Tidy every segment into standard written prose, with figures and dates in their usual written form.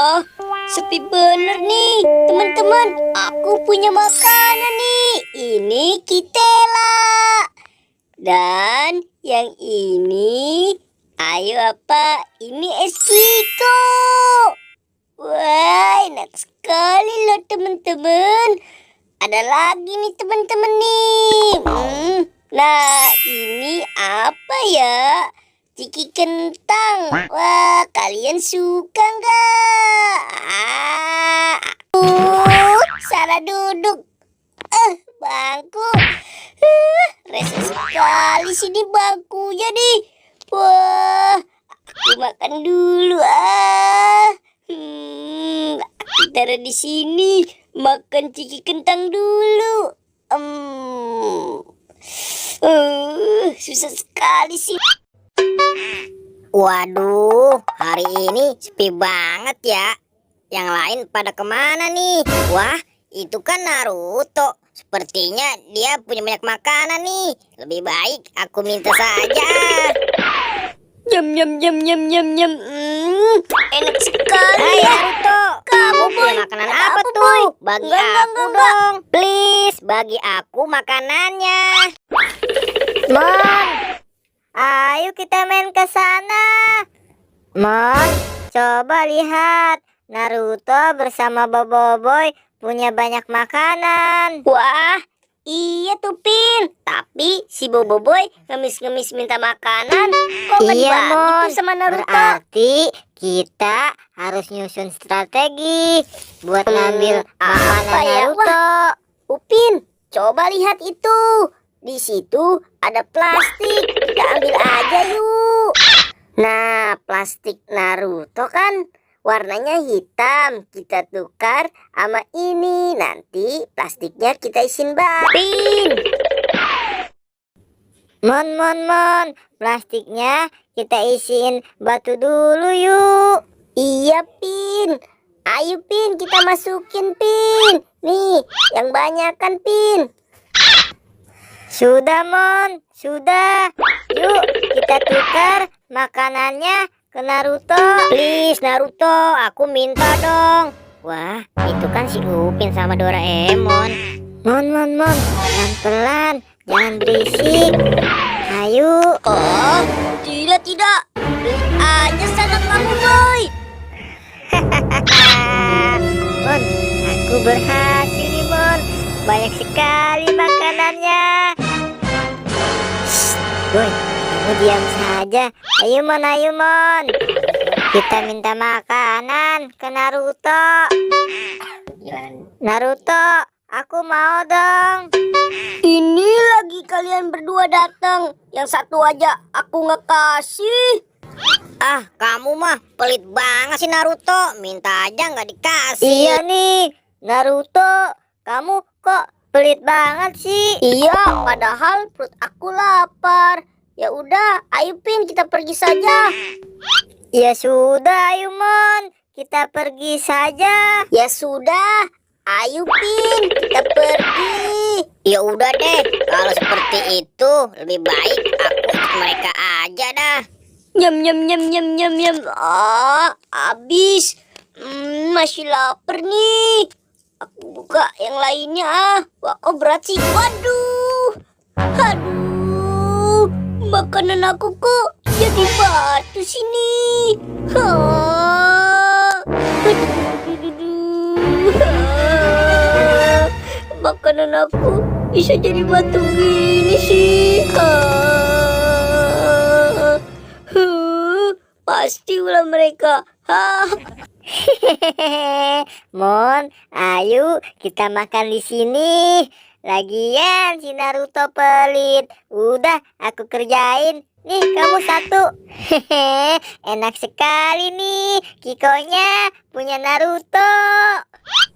Wah, sepi bener nih, teman-teman. Aku punya makanan nih. Ini Kitela. Dan yang ini, ayo apa? Ini es Kiko. Wah, enak sekali loh teman-teman. Ada lagi nih teman-teman nih. Nah, ini apa ya? Ciki kentang. Wah, kalian suka nggak? Salah duduk. Bangku. Rese sekali sini bangkunya nih. Wah, aku makan dulu Aku taruh di sini. Makan ciki kentang dulu. Susah sekali sih. Waduh, hari ini sepi banget ya. Yang lain pada kemana nih? Wah, itu kan Naruto. Sepertinya dia punya banyak makanan nih. Lebih baik aku minta saja. Nyam nyam nyam nyam nyam nyam. Enak sekali. Hai Naruto, kamu punya makanan apa tuh? Bagi aku dong. Please, bagi aku makanannya. Mon, ayo kita main ke sana. Mon, coba lihat. Naruto bersama Boboiboy punya banyak makanan. Wah, iya tuh Pin. Tapi si Boboiboy ngemis-ngemis minta makanan. Kok nggak dibagi tuh sama Naruto? Berarti kita harus nyusun strategi buat ngambil makanan Naruto. Upin, coba lihat itu. Di situ ada plastik. Kita ambil aja yuk. Nah, plastik Naruto kan warnanya hitam. Kita tukar sama ini. Nanti plastiknya kita isiin Pin. Mon, plastiknya kita isiin batu dulu yuk. Iya Pin. Ayo Pin, kita masukin Pin. Nih, yang banyak kan Pin. Sudah Mon, sudah. Yuk kita tukar makanannya ke Naruto. Please Naruto, aku minta dong. Wah, itu kan si Upin sama Doraemon. Mon, pelan-pelan, jangan berisik. Ayo. Oh, tidak. Beli aja sana kamu boy. Mon, aku berhasil nih Mon. Banyak sekali makanannya. Boy, kamu diam saja. Ayo Mon. Kita minta makanan ke Naruto. Naruto, aku mau dong. Ini lagi kalian berdua datang. Yang satu aja aku nggak kasih. Kamu mah pelit banget sih Naruto. Minta aja nggak dikasih. Iya nih, Naruto. Kamu kok pelit banget sih? Iya, padahal perut aku lapar. Ya udah, ayo Pin, kita pergi saja. Ya sudah, ayo Mon, kita pergi saja. Ya sudah, ayo Pin, kita pergi. Ya udah deh, kalau seperti itu lebih baik aku ikut mereka aja dah. Nyam. Habis. Masih lapar nih. Aku buka yang lainnya. Wah, kok berat sih. Waduh. Aduh. Makanan aku kok jadi batu sini. Makanan aku bisa jadi batu gini sih. Pasti ulah mereka. Mon, ayo kita makan di sini. Lagian si Naruto pelit. Udah aku kerjain. Nih kamu satu. Enak sekali nih. Kikonya punya Naruto.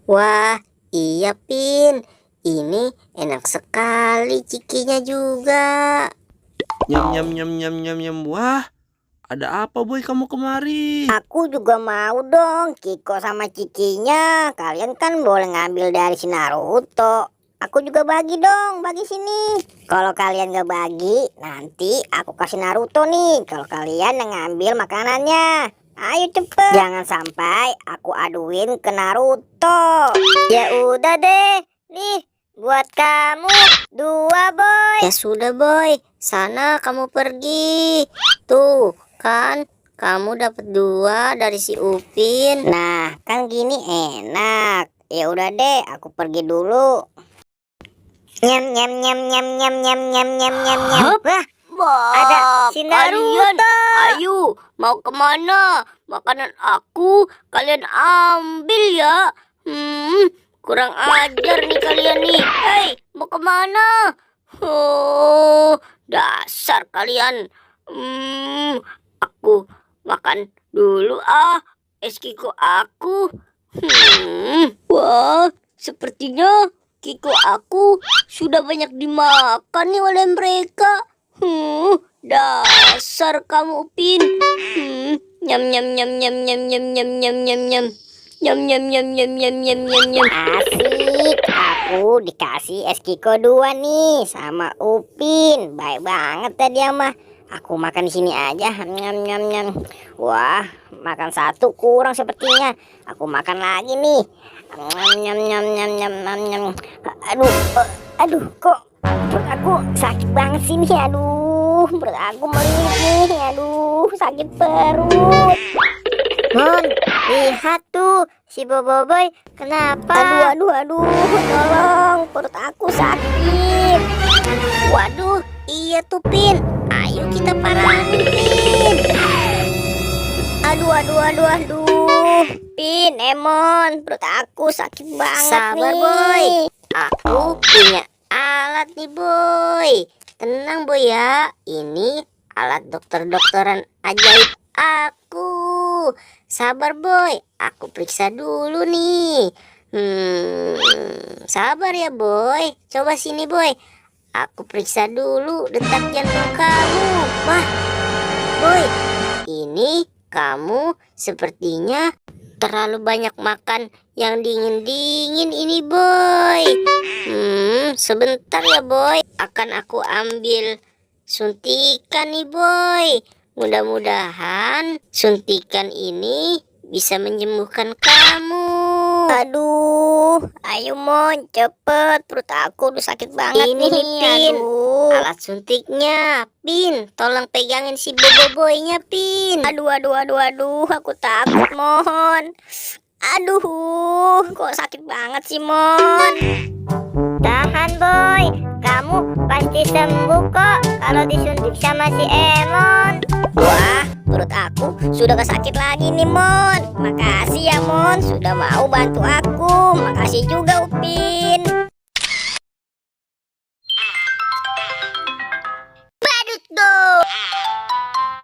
Wah, iya Pin. Ini enak sekali cikinya juga. Nyam. Wah, ada apa boy kamu kemari? Aku juga mau dong Kiko sama cikinya. Kalian kan boleh ngambil dari si Naruto. Aku juga bagi dong, bagi sini. Kalau kalian gak bagi, nanti aku kasih Naruto nih. Kalau kalian yang ngambil makanannya. Ayo cepet. Jangan sampai aku aduin ke Naruto. Ya udah deh. Nih, buat kamu 2, Boy. Ya sudah, Boy. Sana kamu pergi. Tuh, kan kamu dapat 2 dari si Upin. Nah, kan gini enak. Ya udah deh, aku pergi dulu. Nyam nyam nyam nyam nyam nyam nyam nyam nyam nyam. Wah, ada si Naruto. Ayo, mau kemana? Makanan aku kalian ambil ya. Kurang ajar nih kalian nih. Hei, mau kemana? Oh, dasar kalian. Aku makan dulu es Kiko aku. Wah, sepertinya Kiko aku sudah banyak dimakan nih oleh mereka. Dasar kamu Upin. Nyam nyam nyam nyam nyam nyam nyam nyam nyam nyam. Nyam nyam nyam nyam nyam nyam nyam nyam. Asik, aku dikasih es Kiko 2 nih sama Upin. Baik banget tadi mah. Aku makan di sini aja. Nyam nyam nyam. Wah, makan 1 kurang sepertinya. Aku makan lagi nih. Nyam nyam nyam nyam nyam nyam. Aduh, kok perut aku sakit banget sih nih. Aduh, perut aku melilit nih. Aduh, sakit perut. Mon, lihat tuh si Boboiboy kenapa? Aduh, tolong, perut aku sakit. Waduh, iya tuh Pin. Ayo kita parahin Pin. Aduh. Pin, Emon, perut aku sakit banget. Sabar, nih. Boy. Aku punya alat nih, Boy. Tenang, Boy ya. Ini alat dokter-dokteran ajaib aku. Sabar, Boy. Aku periksa dulu nih. Sabar ya, Boy. Coba sini, Boy. Aku periksa dulu detak jantung kamu. Wah, Boy. Ini kamu sepertinya terlalu banyak makan yang dingin-dingin ini, Boy. Sebentar ya, Boy. Akan aku ambil suntikan nih, Boy. Mudah-mudahan suntikan ini bisa menyembuhkan kamu. Aduh, ayo Mon, cepet, perut aku udah sakit banget Ini nih, Pin, aduh. alat suntiknya. Pin, tolong pegangin si Boboiboynya, Pin. Aduh, aku takut, Mon. Aduh, kok sakit banget sih, Mon. Tahan, Boy. Kamu pasti sembuh kok kalau disuntik sama si Emon. Wah, perut aku sudah gak sakit lagi nih, Mon. Makasih ya, Mon, sudah mau bantu aku. Makasih juga, Upin.